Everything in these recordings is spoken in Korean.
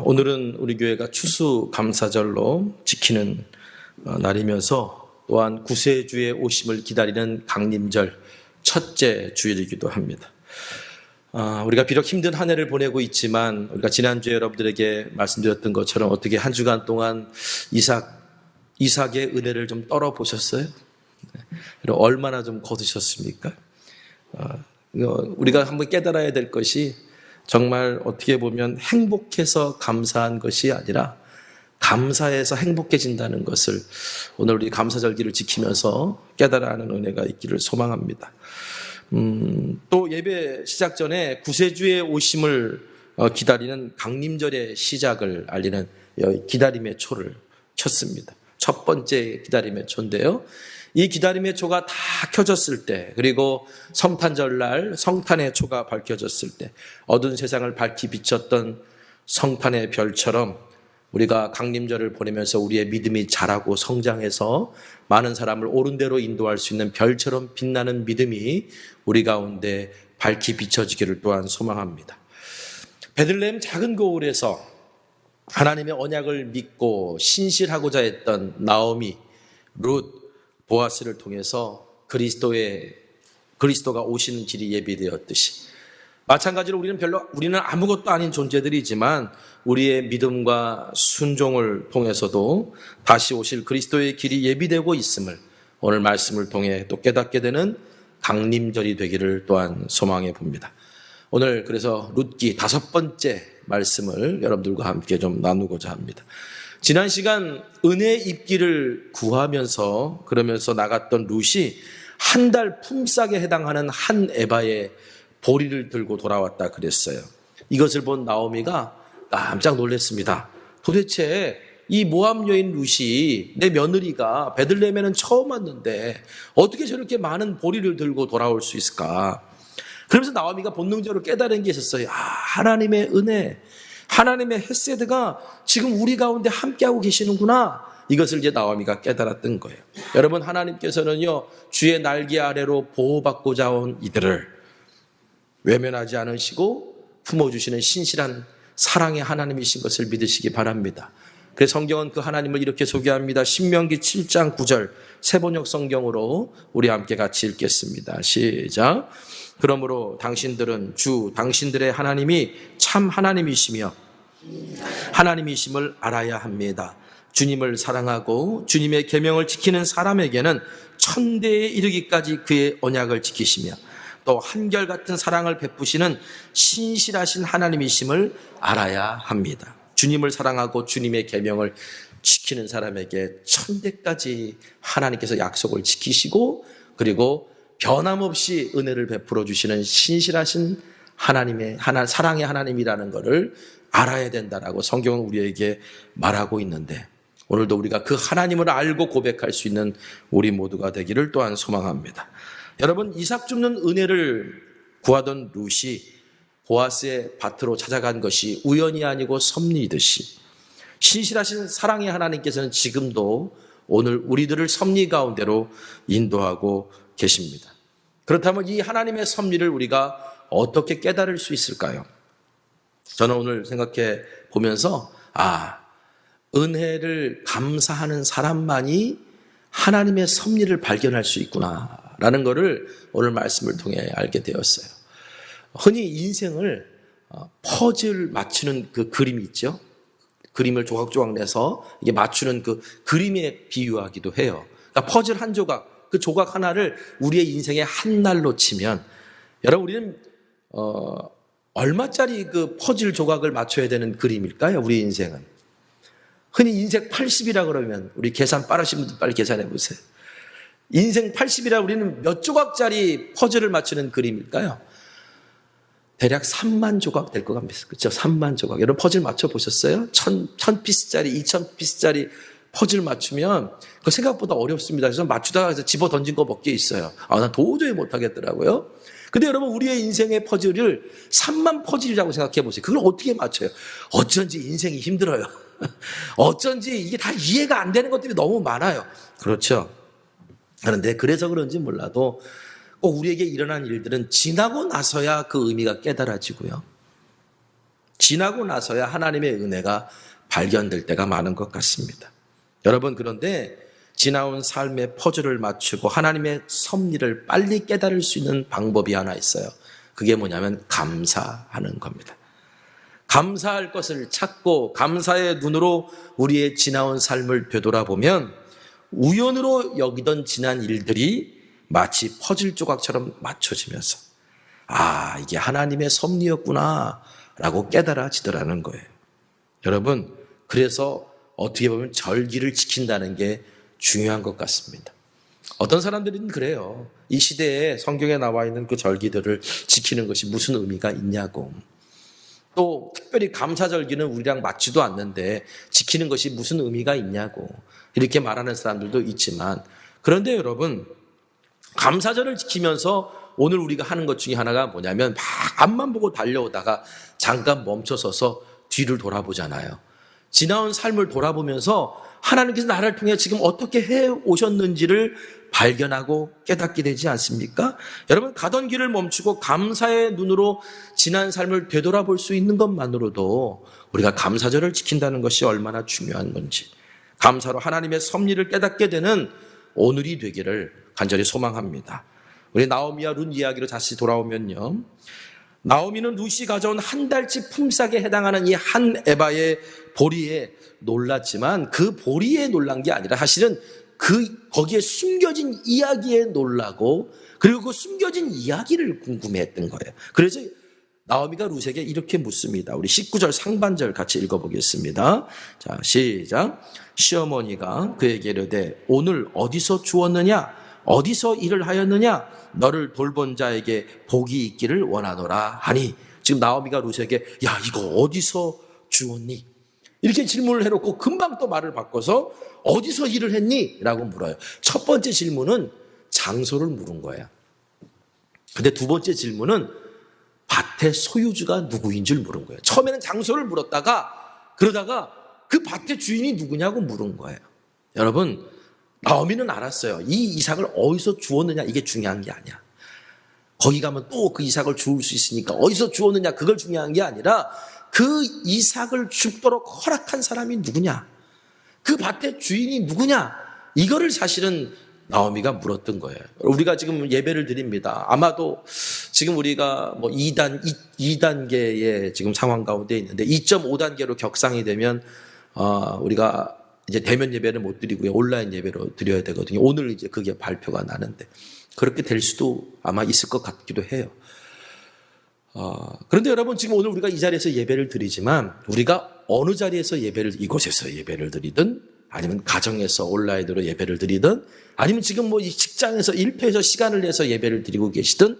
오늘은 우리 교회가 추수감사절로 지키는 날이면서 또한 구세주의 오심을 기다리는 강림절 첫째 주일이기도 합니다. 우리가 비록 힘든 한 해를 보내고 있지만 우리가 지난주에 여러분들에게 말씀드렸던 것처럼 어떻게 한 주간 동안 이삭의 은혜를 좀 떨어보셨어요? 얼마나 좀 거두셨습니까? 우리가 한번 깨달아야 될 것이 정말 어떻게 보면 행복해서 감사한 것이 아니라 감사해서 행복해진다는 것을 오늘 우리 감사절기를 지키면서 깨달아하는 은혜가 있기를 소망합니다. 또 예배 시작 전에 구세주의 오심을 기다리는 강림절의 시작을 알리는 기다림의 초를 켰습니다. 첫 번째 기다림의 초인데요. 이 기다림의 초가 다 켜졌을 때, 그리고 성탄절날 성탄의 초가 밝혀졌을 때, 어두운 세상을 밝히 비쳤던 성탄의 별처럼 우리가 강림절을 보내면서 우리의 믿음이 자라고 성장해서 많은 사람을 옳은 대로 인도할 수 있는 별처럼 빛나는 믿음이 우리 가운데 밝히 비춰지기를 또한 소망합니다. 베들레헴 작은 고을에서 하나님의 언약을 믿고 신실하고자 했던 나오미, 룻, 보아스를 통해서 그리스도가 오시는 길이 예비되었듯이 마찬가지로 우리는 아무것도 아닌 존재들이지만 우리의 믿음과 순종을 통해서도 다시 오실 그리스도의 길이 예비되고 있음을 오늘 말씀을 통해 또 깨닫게 되는 강림절이 되기를 또한 소망해 봅니다. 오늘 그래서 룻기 5번째 말씀을 여러분들과 함께 좀 나누고자 합니다. 지난 시간 은혜 입기를 구하면서 그러면서 나갔던 룻이 한 달 품삯에 해당하는 한 에바의 보리를 들고 돌아왔다 그랬어요. 이것을 본 나오미가 깜짝 놀랐습니다. 도대체 이 모압 여인 룻이 내 며느리가 베들레헴에는 처음 왔는데 어떻게 저렇게 많은 보리를 들고 돌아올 수 있을까? 그러면서 나오미가 본능적으로 깨달은 게 있었어요. 하나님의 은혜, 하나님의 헤세드가 지금 우리 가운데 함께하고 계시는구나. 이것을 이제 나오미가 깨달았던 거예요. 여러분, 하나님께서는요, 주의 날개 아래로 보호받고자 온 이들을 외면하지 않으시고 품어주시는 신실한 사랑의 하나님이신 것을 믿으시기 바랍니다. 그래서 성경은 그 하나님을 이렇게 소개합니다. 신명기 7장 9절 세번역 성경으로 우리 함께 같이 읽겠습니다. 시작. 그러므로 당신들은 당신들의 하나님이 참 하나님이시며 하나님이심을 알아야 합니다. 주님을 사랑하고 주님의 계명을 지키는 사람에게는 천대에 이르기까지 그의 언약을 지키시며 또 한결같은 사랑을 베푸시는 신실하신 하나님이심을 알아야 합니다. 주님을 사랑하고 주님의 계명을 지키는 사람에게 천대까지 하나님께서 약속을 지키시고 그리고 변함없이 은혜를 베풀어 주시는 신실하신 사랑의 하나님이라는 것을 알아야 된다라고 성경은 우리에게 말하고 있는데 오늘도 우리가 그 하나님을 알고 고백할 수 있는 우리 모두가 되기를 또한 소망합니다. 여러분, 이삭 줍는 은혜를 구하던 룻이 보아스의 밭으로 찾아간 것이 우연이 아니고 섭리이듯이 신실하신 사랑의 하나님께서는 지금도 오늘 우리들을 섭리 가운데로 인도하고 계십니다. 그렇다면 이 하나님의 섭리를 우리가 어떻게 깨달을 수 있을까요? 저는 오늘 생각해 보면서 은혜를 감사하는 사람만이 하나님의 섭리를 발견할 수 있구나라는 것을 오늘 말씀을 통해 알게 되었어요. 흔히 인생을 퍼즐 맞추는 그 그림이 있죠. 그림을 조각조각 내서 이게 맞추는 그 그림에 비유하기도 해요. 그러니까 퍼즐 한 조각, 그 조각 하나를 우리의 인생의 한 날로 치면 여러분 우리는 얼마짜리 그 퍼즐 조각을 맞춰야 되는 그림일까요? 우리 인생은. 흔히 인생 80이라 그러면 우리 계산 빠르신 분들 빨리 계산해 보세요. 인생 80이라 우리는 몇 조각짜리 퍼즐을 맞추는 그림일까요? 대략 3만 조각 될 것 같습니다. 그렇죠? 3만 조각. 여러분 퍼즐 맞춰보셨어요? 1000피스짜리, 2000피스짜리 퍼즐 맞추면 그 생각보다 어렵습니다. 그래서 맞추다가 집어 던진 거 몇 개 있어요. 난 도저히 못하겠더라고요. 근데 여러분 우리의 인생의 퍼즐을 3만 퍼즐이라고 생각해 보세요. 그걸 어떻게 맞춰요? 어쩐지 인생이 힘들어요. 어쩐지 이게 다 이해가 안 되는 것들이 너무 많아요. 그렇죠? 그런데 그래서 그런지 몰라도 꼭 우리에게 일어난 일들은 지나고 나서야 그 의미가 깨달아지고요. 지나고 나서야 하나님의 은혜가 발견될 때가 많은 것 같습니다. 여러분, 그런데 지나온 삶의 퍼즐을 맞추고 하나님의 섭리를 빨리 깨달을 수 있는 방법이 하나 있어요. 그게 뭐냐면 감사하는 겁니다. 감사할 것을 찾고 감사의 눈으로 우리의 지나온 삶을 되돌아보면 우연으로 여기던 지난 일들이 마치 퍼즐 조각처럼 맞춰지면서 이게 하나님의 섭리였구나 라고 깨달아지더라는 거예요. 여러분, 그래서 어떻게 보면 절기를 지킨다는 게 중요한 것 같습니다. 어떤 사람들은 그래요. 이 시대에 성경에 나와 있는 그 절기들을 지키는 것이 무슨 의미가 있냐고. 또 특별히 감사절기는 우리랑 맞지도 않는데 지키는 것이 무슨 의미가 있냐고 이렇게 말하는 사람들도 있지만, 그런데 여러분, 감사절을 지키면서 오늘 우리가 하는 것 중에 하나가 뭐냐면 막 앞만 보고 달려오다가 잠깐 멈춰서서 뒤를 돌아보잖아요. 지나온 삶을 돌아보면서 하나님께서 나를 통해 지금 어떻게 해오셨는지를 발견하고 깨닫게 되지 않습니까? 여러분, 가던 길을 멈추고 감사의 눈으로 지난 삶을 되돌아볼 수 있는 것만으로도 우리가 감사절을 지킨다는 것이 얼마나 중요한 건지, 감사로 하나님의 섭리를 깨닫게 되는 오늘이 되기를 간절히 소망합니다. 우리 나오미와 룻 이야기로 다시 돌아오면요, 나오미는 룻이 가져온 한 달치 품삯에 해당하는 이 한 에바의 보리에 놀랐지만 그 보리에 놀란 게 아니라 사실은 거기에 숨겨진 이야기에 놀라고, 그리고 그 숨겨진 이야기를 궁금해했던 거예요. 그래서 나오미가 룻에게 이렇게 묻습니다. 우리 19절 상반절 같이 읽어보겠습니다. 자, 시작. 시어머니가 그에게 이르되 오늘 어디서 주었느냐? 어디서 일을 하였느냐? 너를 돌본 자에게 복이 있기를 원하노라 하니, 지금 나오미가 룻에게 야, 이거 어디서 주었니? 이렇게 질문을 해놓고 금방 또 말을 바꿔서 어디서 일을 했니? 라고 물어요. 첫 번째 질문은 장소를 물은 거예요. 근데 두 번째 질문은 밭의 소유주가 누구인 줄 물은 거예요. 처음에는 장소를 물었다가 그러다가 그 밭의 주인이 누구냐고 물은 거예요. 여러분, 나오미는 알았어요. 이 이삭을 어디서 주었느냐 이게 중요한 게 아니야. 거기 가면 또 그 이삭을 주울 수 있으니까 어디서 주었느냐 그걸 중요한 게 아니라 그 이삭을 줍도록 허락한 사람이 누구냐, 그 밭의 주인이 누구냐, 이거를 사실은 나오미가 물었던 거예요. 우리가 지금 예배를 드립니다. 아마도 지금 우리가 뭐 2단계의 지금 상황 가운데 있는데 2.5단계로 격상이 되면 우리가 이제 대면 예배를 못 드리고요, 온라인 예배로 드려야 되거든요. 오늘 이제 그게 발표가 나는데 그렇게 될 수도 아마 있을 것 같기도 해요. 그런데 여러분, 지금 오늘 우리가 이 자리에서 예배를 드리지만 우리가 어느 자리에서 이곳에서 예배를 드리든 아니면 가정에서 온라인으로 예배를 드리든 아니면 지금 뭐 이 직장에서 일터에서 시간을 내서 예배를 드리고 계시든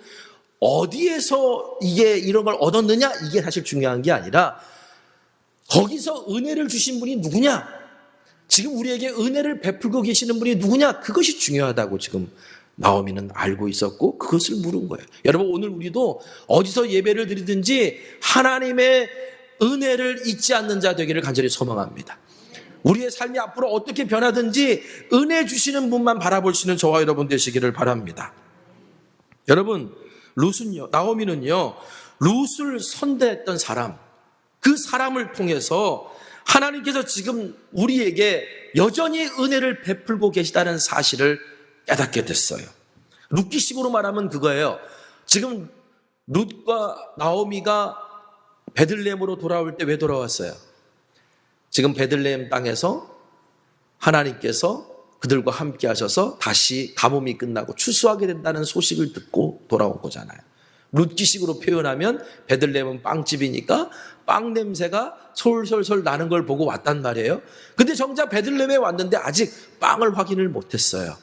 어디에서 이런 걸 얻었느냐 이게 사실 중요한 게 아니라 거기서 은혜를 주신 분이 누구냐, 지금 우리에게 은혜를 베풀고 계시는 분이 누구냐, 그것이 중요하다고 지금 나오미는 알고 있었고 그것을 물은 거예요. 여러분, 오늘 우리도 어디서 예배를 드리든지 하나님의 은혜를 잊지 않는 자 되기를 간절히 소망합니다. 우리의 삶이 앞으로 어떻게 변하든지 은혜 주시는 분만 바라볼 수 있는 저와 여러분 되시기를 바랍니다. 여러분, 나오미는요, 룻을 선대했던 사람, 그 사람을 통해서 하나님께서 지금 우리에게 여전히 은혜를 베풀고 계시다는 사실을 깨닫게 됐어요. 룻기식으로 말하면 그거예요. 지금 룻과 나오미가 베들레헴으로 돌아올 때 왜 돌아왔어요? 지금 베들레헴 땅에서 하나님께서 그들과 함께 하셔서 다시 가뭄이 끝나고 추수하게 된다는 소식을 듣고 돌아온 거잖아요. 룻기식으로 표현하면 베들레헴은 빵집이니까 빵 냄새가 솔솔솔 나는 걸 보고 왔단 말이에요. 근데 정작 베들레헴에 왔는데 아직 빵을 확인을 못했어요.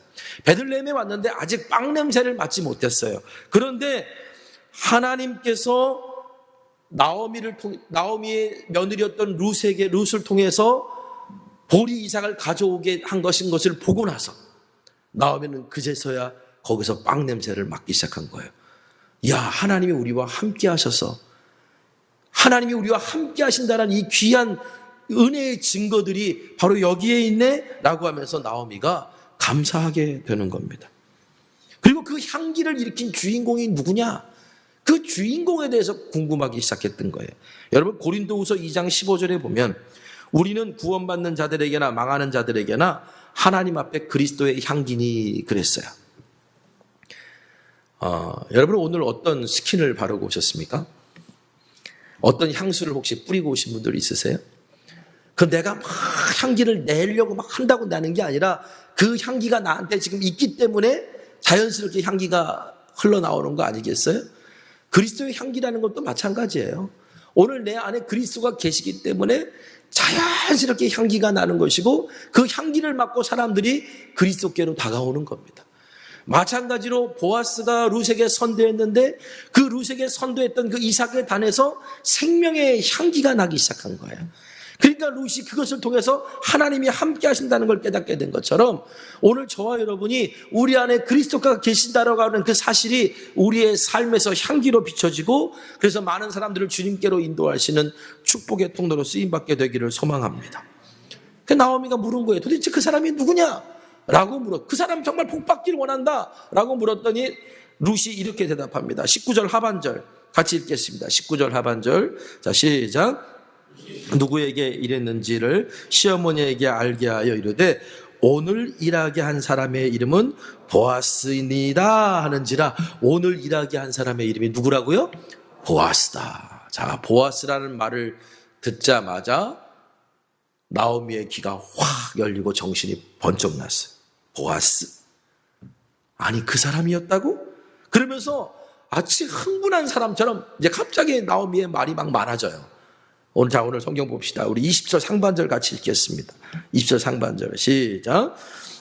베들레헴에 왔는데 아직 빵 냄새를 맡지 못했어요. 그런데 하나님께서 나오미의 며느리였던 룻을 통해서 보리 이삭을 가져오게 한 것을 보고 나서 나오미는 그제서야 거기서 빵 냄새를 맡기 시작한 거예요. 야, 하나님이 우리와 함께 하셔서 하나님이 우리와 함께 하신다는 이 귀한 은혜의 증거들이 바로 여기에 있네 라고 하면서 나오미가 감사하게 되는 겁니다. 그리고 그 향기를 일으킨 주인공이 누구냐? 그 주인공에 대해서 궁금하기 시작했던 거예요. 여러분 고린도후서 2장 15절에 보면 우리는 구원받는 자들에게나 망하는 자들에게나 하나님 앞에 그리스도의 향기니 그랬어요. 여러분 오늘 어떤 스킨을 바르고 오셨습니까? 어떤 향수를 혹시 뿌리고 오신 분들 있으세요? 그 내가 막 향기를 내려고 막 한다고 나는 게 아니라 그 향기가 나한테 지금 있기 때문에 자연스럽게 향기가 흘러나오는 거 아니겠어요? 그리스도의 향기라는 것도 마찬가지예요. 오늘 내 안에 그리스도가 계시기 때문에 자연스럽게 향기가 나는 것이고 그 향기를 맡고 사람들이 그리스도께로 다가오는 겁니다. 마찬가지로 보아스가 룻에게 선도했는데 그 룻에게 선도했던 그 이삭의 단에서 생명의 향기가 나기 시작한 거예요. 그러니까 룻이 그것을 통해서 하나님이 함께 하신다는 걸 깨닫게 된 것처럼 오늘 저와 여러분이 우리 안에 그리스도가 계신다라고 하는 그 사실이 우리의 삶에서 향기로 비춰지고 그래서 많은 사람들을 주님께로 인도하시는 축복의 통로로 쓰임받게 되기를 소망합니다. 그 나오미가 물은 거예요. 도대체 그 사람이 누구냐? 라고 그 사람 정말 복 받기를 원한다 라고 물었더니 룻이 이렇게 대답합니다. 19절 하반절 같이 읽겠습니다. 19절 하반절. 자, 시작. 누구에게 이랬는지를 시어머니에게 알게 하여 이르되 오늘 일하게 한 사람의 이름은 보아스이니이다 하는지라. 오늘 일하게 한 사람의 이름이 누구라고요? 보아스다. 자, 보아스라는 말을 듣자마자 나오미의 귀가 확 열리고 정신이 번쩍 났어요. 보아스? 아니 그 사람이었다고? 그러면서 아치 흥분한 사람처럼 이제 갑자기 나오미의 말이 막 많아져요. 오늘 성경 봅시다. 우리 20절 상반절 같이 읽겠습니다. 20절 상반절 시작.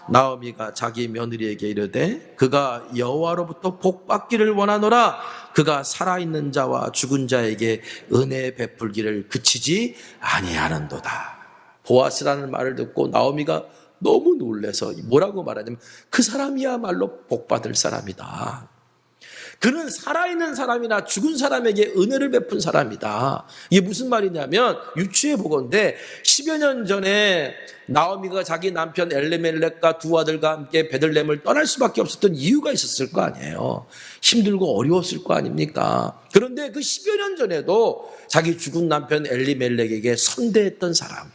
나오미가 자기 며느리에게 이르되 그가 여호와로부터 복 받기를 원하노라. 그가 살아있는 자와 죽은 자에게 은혜 베풀기를 그치지 아니하는도다. 보아스라는 말을 듣고 나오미가 너무 놀라서 뭐라고 말하냐면 그 사람이야말로 복받을 사람이다. 그는 살아있는 사람이나 죽은 사람에게 은혜를 베푼 사람이다. 이게 무슨 말이냐면 유추해 보건대 10여 년 전에 나오미가 자기 남편 엘리멜렉과 두 아들과 함께 베들레헴을 떠날 수밖에 없었던 이유가 있었을 거 아니에요. 힘들고 어려웠을 거 아닙니까? 그런데 그 10여 년 전에도 자기 죽은 남편 엘리멜렉에게 선대했던 사람,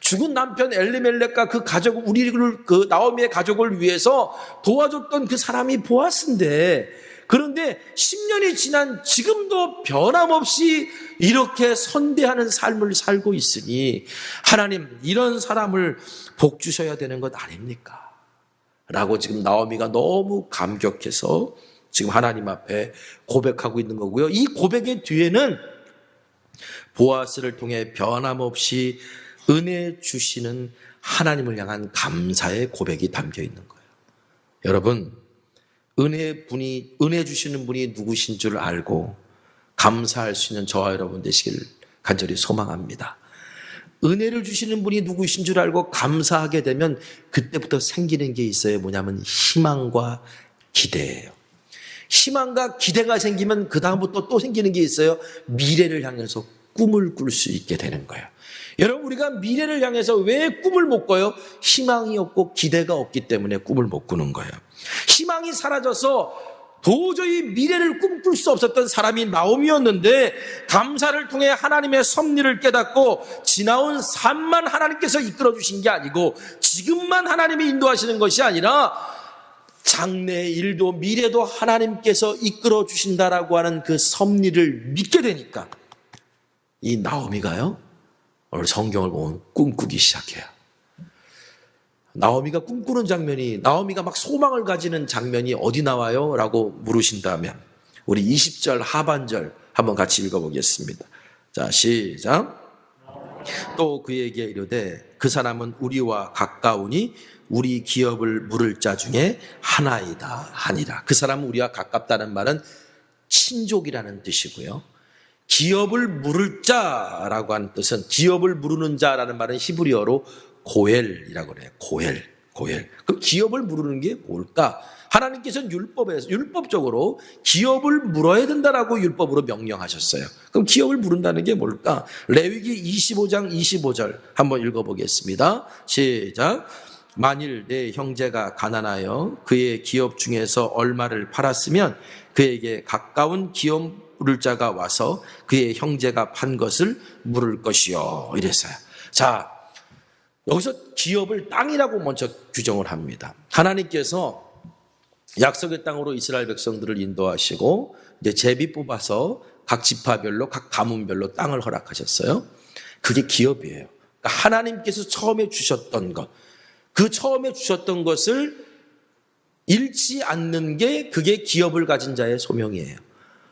죽은 남편 엘리멜렉과 그 가족, 그 나오미의 가족을 위해서 도와줬던 그 사람이 보아스인데, 그런데 10년이 지난 지금도 변함없이 이렇게 선대하는 삶을 살고 있으니 하나님 이런 사람을 복 주셔야 되는 것 아닙니까? 라고 지금 나오미가 너무 감격해서 지금 하나님 앞에 고백하고 있는 거고요. 이 고백의 뒤에는 보아스를 통해 변함없이 은혜 주시는 하나님을 향한 감사의 고백이 담겨 있는 거예요. 여러분, 은혜 주시는 분이 누구신 줄 알고 감사할 수 있는 저와 여러분 되시길 간절히 소망합니다. 은혜를 주시는 분이 누구신 줄 알고 감사하게 되면 그때부터 생기는 게 있어요. 뭐냐면 희망과 기대예요. 희망과 기대가 생기면 그 다음부터 또 생기는 게 있어요. 미래를 향해서 꿈을 꿀 수 있게 되는 거예요. 여러분, 우리가 미래를 향해서 왜 꿈을 못 꿔요? 희망이 없고 기대가 없기 때문에 꿈을 못 꾸는 거예요. 희망이 사라져서 도저히 미래를 꿈꿀 수 없었던 사람이 나오미였는데 감사를 통해 하나님의 섭리를 깨닫고 지나온 삶만 하나님께서 이끌어 주신 게 아니고 지금만 하나님이 인도하시는 것이 아니라 장래의 일도 미래도 하나님께서 이끌어 주신다라고 하는 그 섭리를 믿게 되니까 이 나오미가요, 오늘 성경을 보면 꿈꾸기 시작해요. 나오미가 꿈꾸는 장면이, 나오미가 막 소망을 가지는 장면이 어디 나와요? 라고 물으신다면 우리 20절 하반절 한번 같이 읽어보겠습니다. 자, 시작. 또 그에게 이르되 그 사람은 우리와 가까우니 우리 기업을 물을 자 중에 하나이다 하니라. 그 사람은 우리와 가깝다는 말은 친족이라는 뜻이고요. 기업을 물을 자라고 하는 뜻은, 기업을 물으는 자라는 말은 히브리어로 고엘이라고 그래요. 고엘. 그럼 기업을 물으는 게 뭘까? 하나님께서는 율법적으로 기업을 물어야 된다라고 율법으로 명령하셨어요. 그럼 기업을 물은다는 게 뭘까? 레위기 25장 25절 한번 읽어보겠습니다. 시작. 만일 내 형제가 가난하여 그의 기업 중에서 얼마를 팔았으면 그에게 가까운 기업 물을 자가 와서 그의 형제가 판 것을 물을 것이요. 이랬어요. 자, 여기서 기업을 땅이라고 먼저 규정을 합니다. 하나님께서 약속의 땅으로 이스라엘 백성들을 인도하시고 이제 제비 뽑아서 각 지파별로 각 가문별로 땅을 허락하셨어요. 그게 기업이에요. 그러니까 하나님께서 처음에 주셨던 것, 그 처음에 주셨던 것을 잃지 않는 게 그게 기업을 가진 자의 소명이에요.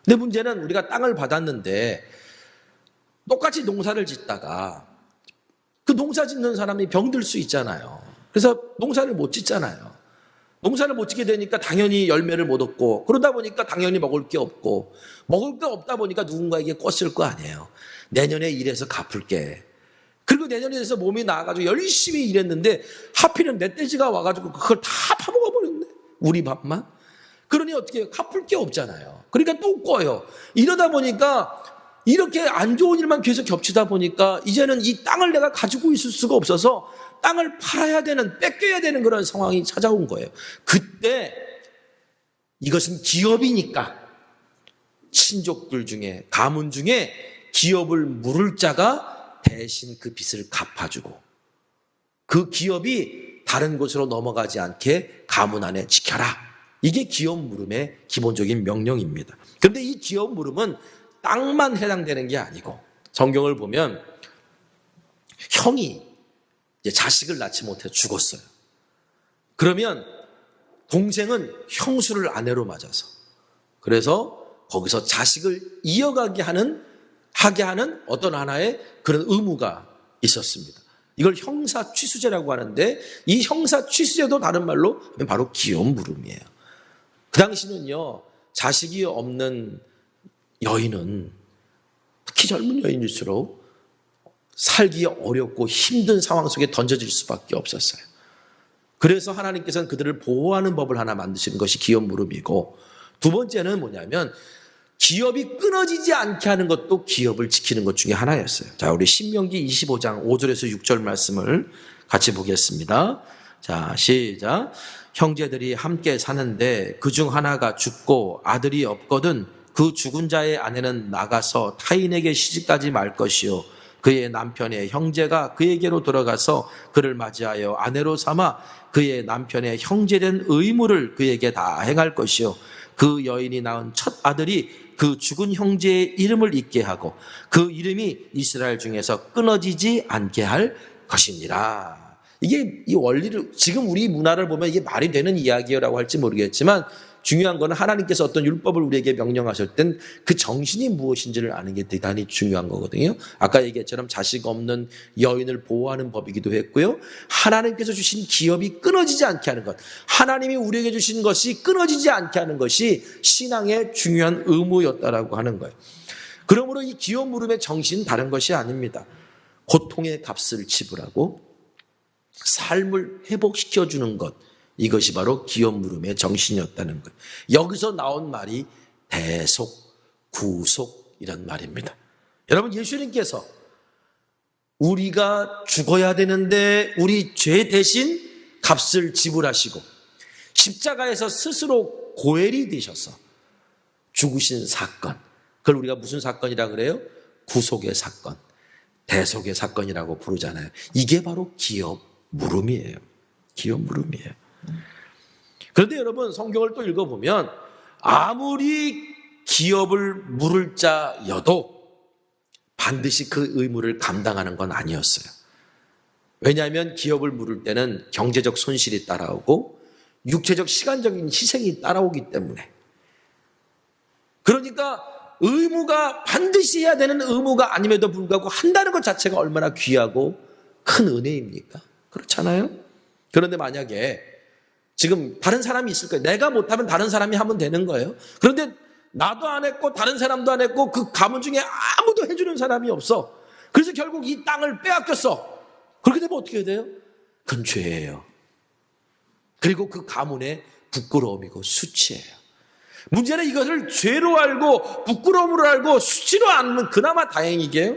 근데 문제는 우리가 땅을 받았는데 똑같이 농사를 짓다가 그 농사 짓는 사람이 병들 수 있잖아요. 그래서 농사를 못 짓잖아요. 농사를 못 짓게 되니까 당연히 열매를 못 얻고, 그러다 보니까 당연히 먹을 게 없고, 먹을 게 없다 보니까 누군가에게 꿨을 거 아니에요. 내년에 일해서 갚을게. 그리고 내년에 돼서 몸이 나아가지고 열심히 일했는데 하필은 멧돼지가 와가지고 그걸 다 파먹어버렸네. 우리 밥만. 그러니 어떻게 해요? 갚을 게 없잖아요. 그러니까 또 꿔요. 이러다 보니까 이렇게 안 좋은 일만 계속 겹치다 보니까 이제는 이 땅을 내가 가지고 있을 수가 없어서 땅을 팔아야 되는, 뺏겨야 되는 그런 상황이 찾아온 거예요. 그때 이것은 기업이니까 친족들 중에, 가문 중에 기업을 물을 자가 대신 그 빚을 갚아주고 그 기업이 다른 곳으로 넘어가지 않게 가문 안에 지켜라. 이게 기업 물음의 기본적인 명령입니다. 그런데 이 기업 물음은 땅만 해당되는 게 아니고 성경을 보면 형이 이제 자식을 낳지 못해 죽었어요. 그러면 동생은 형수를 아내로 맞아서 그래서 거기서 자식을 이어가게 하게 하는 어떤 하나의 그런 의무가 있었습니다. 이걸 형사 취수제라고 하는데 이 형사 취수제도 다른 말로 하면 바로 기업 물음이에요. 그 당시는요, 자식이 없는 여인은 특히 젊은 여인일수록 살기 어렵고 힘든 상황 속에 던져질 수밖에 없었어요. 그래서 하나님께서는 그들을 보호하는 법을 하나 만드시는 것이 기업 물음이고, 두 번째는 뭐냐면 기업이 끊어지지 않게 하는 것도 기업을 지키는 것 중에 하나였어요. 자, 우리 신명기 25장 5절에서 6절 말씀을 같이 보겠습니다. 자, 시작. 형제들이 함께 사는데 그중 하나가 죽고 아들이 없거든 그 죽은 자의 아내는 나가서 타인에게 시집가지 말 것이요 그의 남편의 형제가 그에게로 들어가서 그를 맞이하여 아내로 삼아 그의 남편의 형제된 의무를 그에게 다 행할 것이요 그 여인이 낳은 첫 아들이 그 죽은 형제의 이름을 잊게 하고 그 이름이 이스라엘 중에서 끊어지지 않게 할 것이니라. 이게 이 원리를 지금 우리 문화를 보면 이게 말이 되는 이야기라고 할지 모르겠지만 중요한 거는 하나님께서 어떤 율법을 우리에게 명령하실 땐 그 정신이 무엇인지를 아는 게 대단히 중요한 거거든요. 아까 얘기했처럼 자식 없는 여인을 보호하는 법이기도 했고요. 하나님께서 주신 기업이 끊어지지 않게 하는 것, 하나님이 우리에게 주신 것이 끊어지지 않게 하는 것이 신앙의 중요한 의무였다라고 하는 거예요. 그러므로 이 기업 물음의 정신은 다른 것이 아닙니다. 고통의 값을 지불하고 삶을 회복시켜주는 것, 이것이 바로 기업 물음의 정신이었다는 거예요. 여기서 나온 말이 대속, 구속 이런 말입니다. 여러분, 예수님께서 우리가 죽어야 되는데 우리 죄 대신 값을 지불하시고 십자가에서 스스로 고엘이 되셔서 죽으신 사건, 그걸 우리가 무슨 사건이라 그래요? 구속의 사건, 대속의 사건이라고 부르잖아요. 이게 바로 기업 물음이에요. 기업 물음이에요. 그런데 여러분, 성경을 또 읽어보면 아무리 기업을 물을 자여도 반드시 그 의무를 감당하는 건 아니었어요. 왜냐하면 기업을 물을 때는 경제적 손실이 따라오고 육체적 시간적인 희생이 따라오기 때문에. 그러니까 의무가 반드시 해야 되는 의무가 아님에도 불구하고 한다는 것 자체가 얼마나 귀하고 큰 은혜입니까? 그렇잖아요? 그런데 만약에 지금 다른 사람이 있을 거예요. 내가 못하면 다른 사람이 하면 되는 거예요. 그런데 나도 안 했고 다른 사람도 안 했고 그 가문 중에 아무도 해주는 사람이 없어. 그래서 결국 이 땅을 빼앗겼어. 그렇게 되면 어떻게 해야 돼요? 그건 죄예요. 그리고 그 가문의 부끄러움이고 수치예요. 문제는 이것을 죄로 알고 부끄러움으로 알고 수치로 알면 그나마 다행이게요.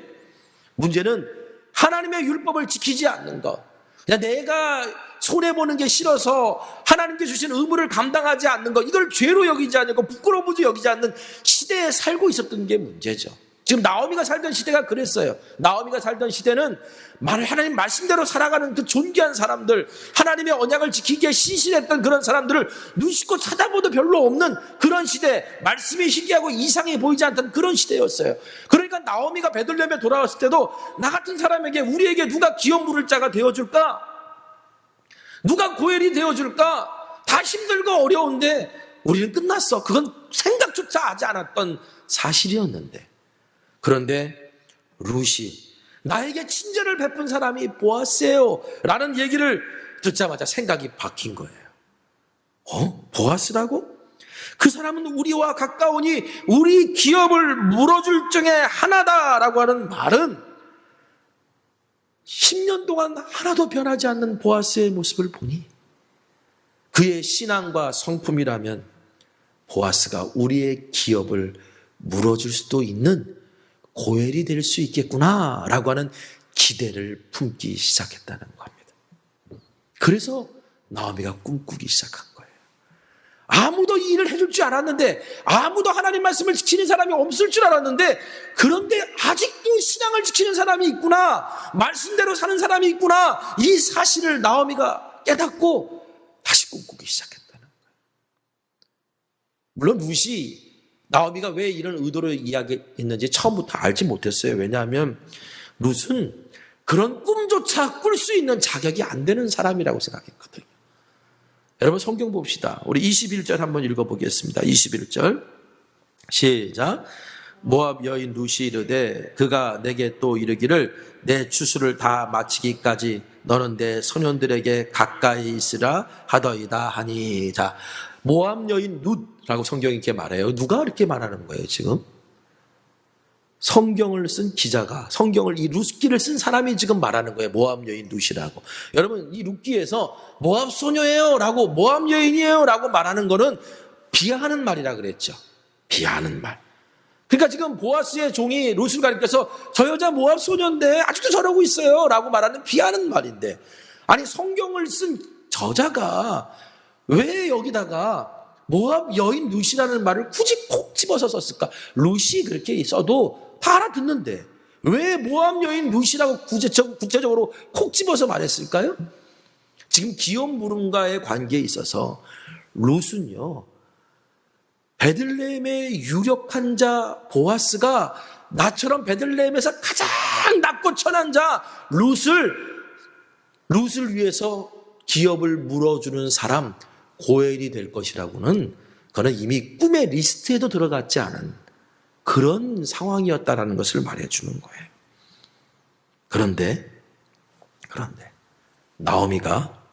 문제는 하나님의 율법을 지키지 않는 것. 그냥 내가 손해보는 게 싫어서 하나님께 주신 의무를 감당하지 않는 것, 이걸 죄로 여기지 않고 부끄러움으로 여기지 않는 시대에 살고 있었던 게 문제죠. 지금 나오미가 살던 시대가 그랬어요. 나오미가 살던 시대는 하나님 말씀대로 살아가는 그 존귀한 사람들, 하나님의 언약을 지키기에 신실했던 그런 사람들을 눈씻고 찾아보도 별로 없는 그런 시대, 말씀이 희귀하고 이상해 보이지 않던 그런 시대였어요. 그러니까 나오미가 베들레헴에 돌아왔을 때도 나 같은 사람에게, 우리에게 누가 기업 물을 자가 되어줄까? 누가 고엘이 되어줄까? 다 힘들고 어려운데 우리는 끝났어. 그건 생각조차 하지 않았던 사실이었는데, 그런데 룻이 나에게 친절을 베푼 사람이 보아스예요 라는 얘기를 듣자마자 생각이 바뀐 거예요. 보아스라고? 그 사람은 우리와 가까우니 우리 기업을 물어줄 중에 하나다라고 하는 말은 10년 동안 하나도 변하지 않는 보아스의 모습을 보니 그의 신앙과 성품이라면 보아스가 우리의 기업을 물어줄 수도 있는 고엘이 될 수 있겠구나라고 하는 기대를 품기 시작했다는 겁니다. 그래서 나오미가 꿈꾸기 시작한 거예요. 아무도 이 일을 해줄 줄 알았는데, 아무도 하나님 말씀을 지키는 사람이 없을 줄 알았는데, 그런데 아직도 신앙을 지키는 사람이 있구나, 말씀대로 사는 사람이 있구나, 이 사실을 나오미가 깨닫고 다시 꿈꾸기 시작했다는 거예요. 물론 룻이 나오미가 왜 이런 의도로 이야기했는지 처음부터 알지 못했어요. 왜냐하면 룻은 그런 꿈조차 꿀 수 있는 자격이 안 되는 사람이라고 생각했거든요. 여러분 성경 봅시다. 우리 21절 한번 읽어보겠습니다. 21절 시작. 모압 여인 룻이 이르되 그가 내게 또 이르기를 내 추수를 다 마치기까지 너는 내 소년들에게 가까이 있으라 하더이다 하니. 자, 모압 여인 룻라고 성경이 이렇게 말해요. 누가 이렇게 말하는 거예요 지금? 성경을 쓴 기자가, 성경을 이 룻기를 쓴 사람이 지금 말하는 거예요. 모압 여인 룻이라고. 여러분 이 룻기에서 모압 소녀예요 라고, 모압 여인이에요 라고 말하는 거는 비하하는 말이라 그랬죠. 비하하는 말. 그러니까 지금 보아스의 종이 룻을 가리켜서 저 여자 모압 소녀인데 아직도 저러고 있어요 라고 말하는 비하하는 말인데, 아니 성경을 쓴 저자가 왜 여기다가 모압 여인 룻이라는 말을 굳이 콕 집어서 썼을까? 룻이 그렇게 써도 다 알아듣는데 왜 모압 여인 룻이라고 구체적으로 콕 집어서 말했을까요? 지금 기업 물음과의 관계에 있어서 룻은요, 베들레헴의 유력한 자 보아스가 나처럼 베들레헴에서 가장 낮고 천한 자 룻을 위해서 기업을 물어주는 사람 고엘이 될 것이라고는, 그는 이미 꿈의 리스트에도 들어갔지 않은 그런 상황이었다라는 것을 말해주는 거예요. 그런데 나오미가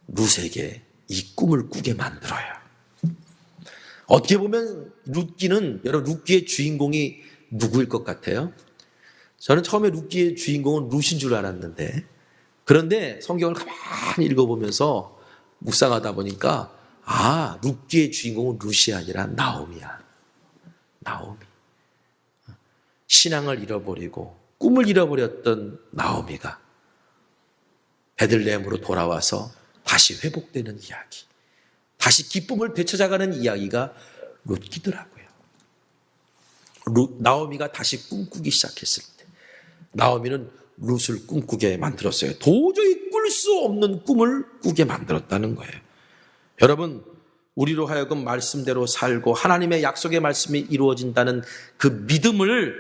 룻에게 이 꿈을 꾸게 만들어요. 어떻게 보면 룻기는, 여러분 룻기의 주인공이 누구일 것 같아요? 저는 처음에 룻기의 주인공은 룻인 줄 알았는데, 그런데 성경을 가만히 읽어보면서 묵상하다 보니까 룻기의 주인공은 룻이 아니라 나오미야. 나오미. 신앙을 잃어버리고 꿈을 잃어버렸던 나오미가 베들레헴으로 돌아와서 다시 회복되는 이야기, 다시 기쁨을 되찾아가는 이야기가 룻기더라고요. 나오미가 다시 꿈꾸기 시작했을 때 나오미는 룻을 꿈꾸게 만들었어요. 도저히 꿀 수 없는 꿈을 꾸게 만들었다는 거예요. 여러분, 우리로 하여금 말씀대로 살고 하나님의 약속의 말씀이 이루어진다는 그 믿음을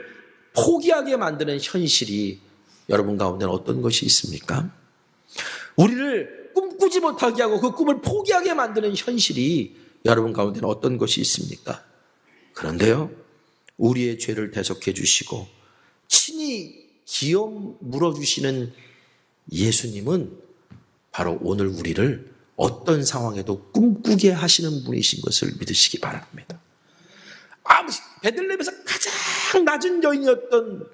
포기하게 만드는 현실이 여러분 가운데는 어떤 것이 있습니까? 우리를 꿈꾸지 못하게 하고 그 꿈을 포기하게 만드는 현실이 여러분 가운데는 어떤 것이 있습니까? 그런데요, 우리의 죄를 대속해 주시고 친히 기업 물어주시는 예수님은 바로 오늘 우리를 어떤 상황에도 꿈꾸게 하시는 분이신 것을 믿으시기 바랍니다. 베들레헴에서 가장 낮은 여인이었던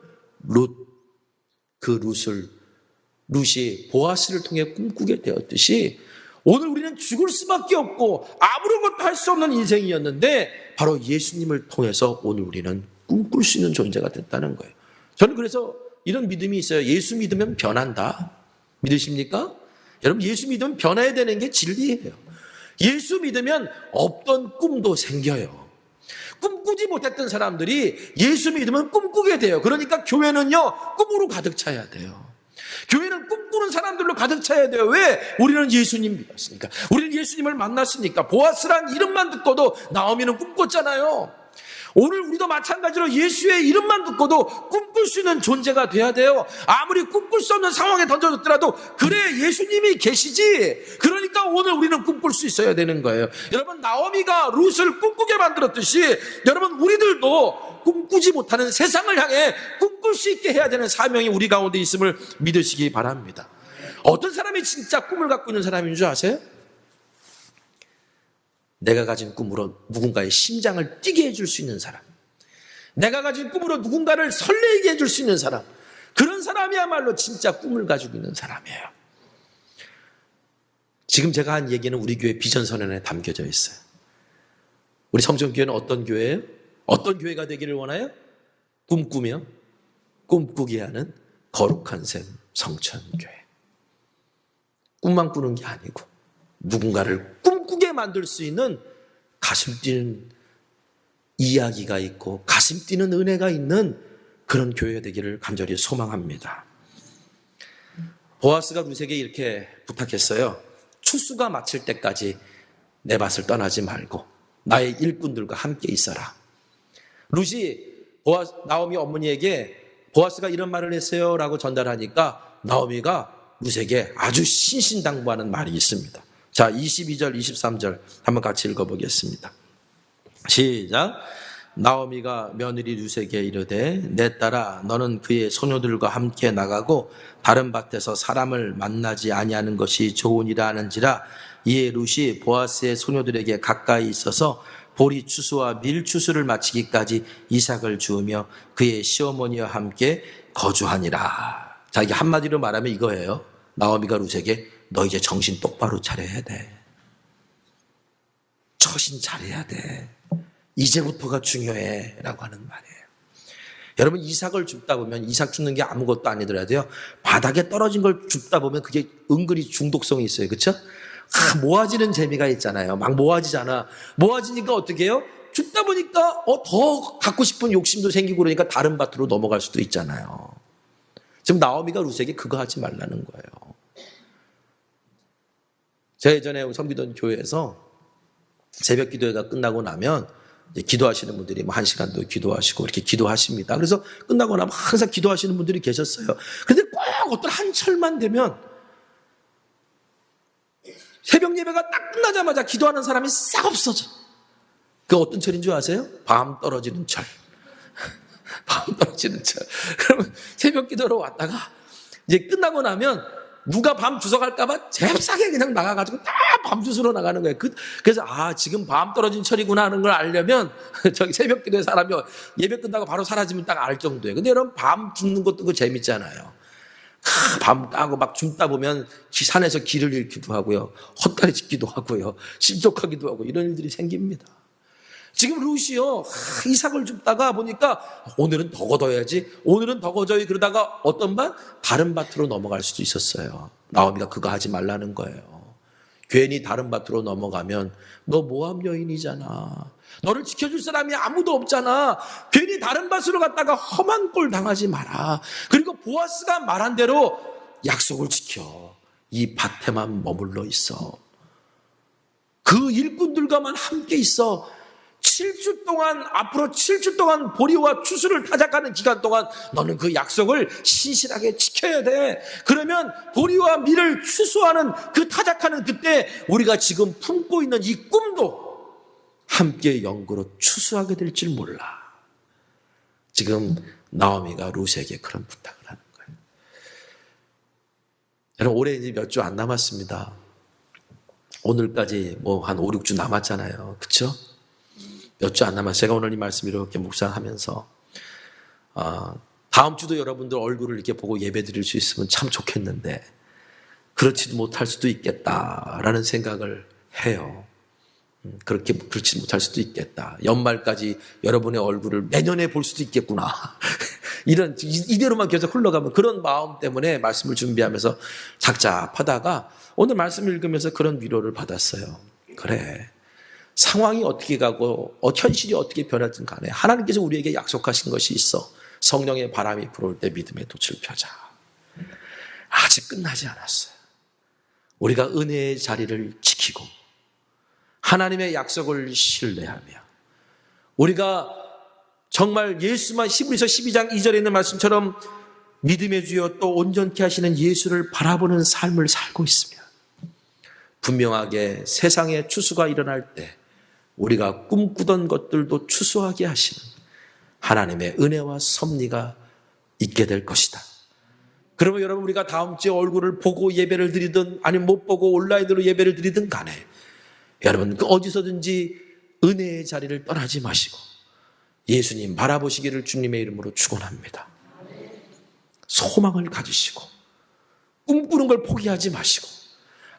룻이 보아스를 통해 꿈꾸게 되었듯이 오늘 우리는 죽을 수밖에 없고 아무런 것도 할 수 없는 인생이었는데 바로 예수님을 통해서 오늘 우리는 꿈꿀 수 있는 존재가 됐다는 거예요. 저는 그래서 이런 믿음이 있어요. 예수 믿으면 변한다. 믿으십니까? 여러분, 예수 믿으면 변해야 되는 게 진리예요. 예수 믿으면 없던 꿈도 생겨요. 꿈꾸지 못했던 사람들이 예수 믿으면 꿈꾸게 돼요. 그러니까 교회는요, 꿈으로 가득 차야 돼요. 교회는 꿈꾸는 사람들로 가득 차야 돼요. 왜? 우리는 예수님 믿었으니까. 우리는 예수님을 만났으니까. 보아스란 이름만 듣고도 나오미는 꿈꿨잖아요. 오늘 우리도 마찬가지로 예수의 이름만 듣고도 꿈꿀 수 있는 존재가 돼야 돼요. 아무리 꿈꿀 수 없는 상황에 던져졌더라도 그래, 예수님이 계시지. 그러니까 오늘 우리는 꿈꿀 수 있어야 되는 거예요. 여러분, 나오미가 룻을 꿈꾸게 만들었듯이 여러분, 우리들도 꿈꾸지 못하는 세상을 향해 꿈꿀 수 있게 해야 되는 사명이 우리 가운데 있음을 믿으시기 바랍니다. 어떤 사람이 진짜 꿈을 갖고 있는 사람인 줄 아세요? 내가 가진 꿈으로 누군가의 심장을 뛰게 해줄 수 있는 사람, 내가 가진 꿈으로 누군가를 설레게 해줄 수 있는 사람, 그런 사람이야말로 진짜 꿈을 가지고 있는 사람이에요. 지금 제가 한 얘기는 우리 교회 비전선언에 담겨져 있어요. 우리 성전교회는 어떤 교회예요? 어떤 교회가 되기를 원해요? 꿈꾸며 꿈꾸게 하는 거룩한 샘 성천교회. 꿈만 꾸는 게 아니고 누군가를 꿈꾸게 만들 수 있는 가슴 뛰는 이야기가 있고 가슴 뛰는 은혜가 있는 그런 교회가 되기를 간절히 소망합니다. 보아스가 룻에게 이렇게 부탁했어요. 추수가 마칠 때까지 내 밭을 떠나지 말고 나의 일꾼들과 함께 있어라. 룻이 나오미 어머니에게 보아스가 이런 말을 했어요 라고 전달하니까 나오미가 룻에게 아주 신신당부하는 말이 있습니다. 자, 22절, 23절 한번 같이 읽어보겠습니다. 시작. 나오미가 며느리 룻에게 이르되 내 딸아 너는 그의 소녀들과 함께 나가고 다른 밭에서 사람을 만나지 아니하는 것이 좋으니라 하는지라. 이에 룻이 보아스의 소녀들에게 가까이 있어서 보리 추수와 밀 추수를 마치기까지 이삭을 주우며 그의 시어머니와 함께 거주하니라. 자, 이게 한마디로 말하면 이거예요. 나오미가 룻에게 너 이제 정신 똑바로 차려야 돼. 처신 잘해야 돼. 이제부터가 중요해 라고 하는 말이에요. 여러분, 이삭을 줍다 보면 이삭 줍는 게 아무것도 아니더라도요, 바닥에 떨어진 걸 줍다 보면 그게 은근히 중독성이 있어요. 그렇죠? 모아지는 재미가 있잖아요. 막 모아지잖아. 모아지니까 어떻게 해요? 줍다 보니까 더 갖고 싶은 욕심도 생기고 그러니까 다른 밭으로 넘어갈 수도 있잖아요. 지금 나오미가 룻에게 그거 하지 말라는 거예요. 제가 예전에 섬기던 교회에서 새벽 기도회가 끝나고 나면 이제 기도하시는 분들이 뭐 1시간도 기도하시고 이렇게 기도하십니다. 그래서 끝나고 나면 항상 기도하시는 분들이 계셨어요. 그런데 꼭 어떤 한철만 되면 새벽 예배가 딱 끝나자마자 기도하는 사람이 싹 없어져. 그 어떤 철인 줄 아세요? 밤 떨어지는 철. 밤 떨어지는 철. 그러면 새벽 기도로 왔다가 이제 끝나고 나면 누가 밤 주워갈까봐 잽싸게 그냥 나가가지고 다 밤 주스러 나가는 거예요. 그래서 지금 밤 떨어진 철이구나 하는 걸 알려면 저기 새벽 기도에 사람이 예배 끝나고 바로 사라지면 딱 알 정도예요. 근데 여러분, 밤 줍는 것도 그 재밌잖아요. 밤 까고 막 줍다 보면 산에서 길을 잃기도 하고요, 헛다리 짚기도 하고요, 실족하기도 하고 이런 일들이 생깁니다. 지금 룻이요, 이삭을 줍다가 보니까 오늘은 더 걷어야지, 오늘은 더 걷어야, 그러다가 어떤 밭? 다른 밭으로 넘어갈 수도 있었어요. 나오미가 그거 하지 말라는 거예요. 괜히 다른 밭으로 넘어가면 너 모함 여인이잖아. 너를 지켜줄 사람이 아무도 없잖아. 괜히 다른 밭으로 갔다가 험한 꼴 당하지 마라. 그리고 보아스가 말한 대로 약속을 지켜. 이 밭에만 머물러 있어. 그 일꾼들과만 함께 있어. 7주 동안, 앞으로 7주 동안 보리와 추수를 타작하는 기간 동안 너는 그 약속을 신실하게 지켜야 돼. 그러면 보리와 밀을 추수하는 그 타작하는 그때 우리가 지금 품고 있는 이 꿈도 함께 영구로 추수하게 될 줄 몰라. 지금 나오미가 룻에게 그런 부탁을 하는 거예요. 여러분, 올해 이제 몇 주 안 남았습니다. 오늘까지 뭐 한 5, 6주 남았잖아요. 그렇죠? 몇 주 안 남았어요. 제가 오늘 이 말씀 이렇게 묵상하면서 다음 주도 여러분들 얼굴을 이렇게 보고 예배 드릴 수 있으면 참 좋겠는데 그렇지도 못할 수도 있겠다라는 생각을 해요. 그렇지 못할 수도 있겠다. 연말까지 여러분의 얼굴을 내년에 볼 수도 있겠구나. 이대로만 계속 흘러가면 그런 마음 때문에 말씀을 준비하면서 착잡하다가 오늘 말씀을 읽으면서 그런 위로를 받았어요. 그래. 상황이 어떻게 가고 현실이 어떻게 변하든 간에 하나님께서 우리에게 약속하신 것이 있어. 성령의 바람이 불어올 때 믿음의 돛을 펴자. 아직 끝나지 않았어요. 우리가 은혜의 자리를 지키고 하나님의 약속을 신뢰하며 우리가 정말 예수만 히브리서 12장 2절에 있는 말씀처럼 믿음의 주여 또 온전케 하시는 예수를 바라보는 삶을 살고 있으며 분명하게 세상에 추수가 일어날 때 우리가 꿈꾸던 것들도 추수하게 하시는 하나님의 은혜와 섭리가 있게 될 것이다. 그러면 여러분 우리가 다음 주에 얼굴을 보고 예배를 드리든 아니면 못 보고 온라인으로 예배를 드리든 간에 여러분 그 어디서든지 은혜의 자리를 떠나지 마시고 예수님 바라보시기를 주님의 이름으로 축원합니다. 소망을 가지시고 꿈꾸는 걸 포기하지 마시고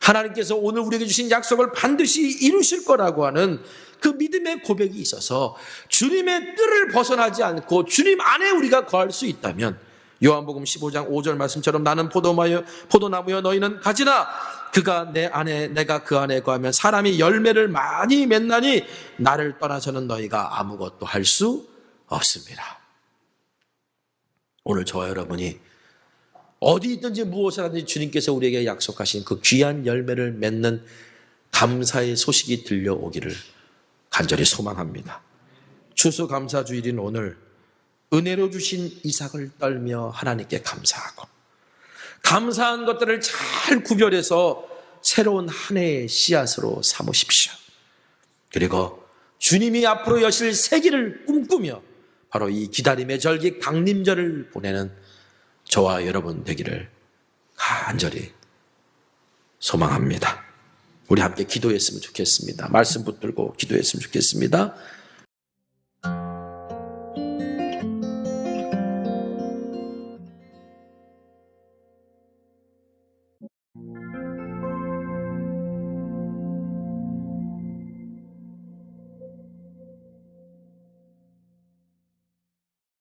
하나님께서 오늘 우리에게 주신 약속을 반드시 이루실 거라고 하는 그 믿음의 고백이 있어서 주님의 뜰을 벗어나지 않고 주님 안에 우리가 거할 수 있다면 요한복음 15장 5절 말씀처럼 나는 포도나무여 너희는 가지나 그가 내 안에 내가 그 안에 거하면 사람이 열매를 많이 맺나니 나를 떠나서는 너희가 아무것도 할 수 없습니다. 오늘 저와 여러분이 어디 있든지 무엇을 하든지 주님께서 우리에게 약속하신 그 귀한 열매를 맺는 감사의 소식이 들려오기를 간절히 소망합니다. 추수감사주일인 오늘 은혜로 주신 이삭을 떨며 하나님께 감사하고 감사한 것들을 잘 구별해서 새로운 한 해의 씨앗으로 삼으십시오. 그리고 주님이 앞으로 여실 세기를 꿈꾸며 바로 이 기다림의 절기 강림절을 보내는 저와 여러분 되기를 간절히 소망합니다. 우리 함께 기도했으면 좋겠습니다. 말씀 붙들고 기도했으면 좋겠습니다.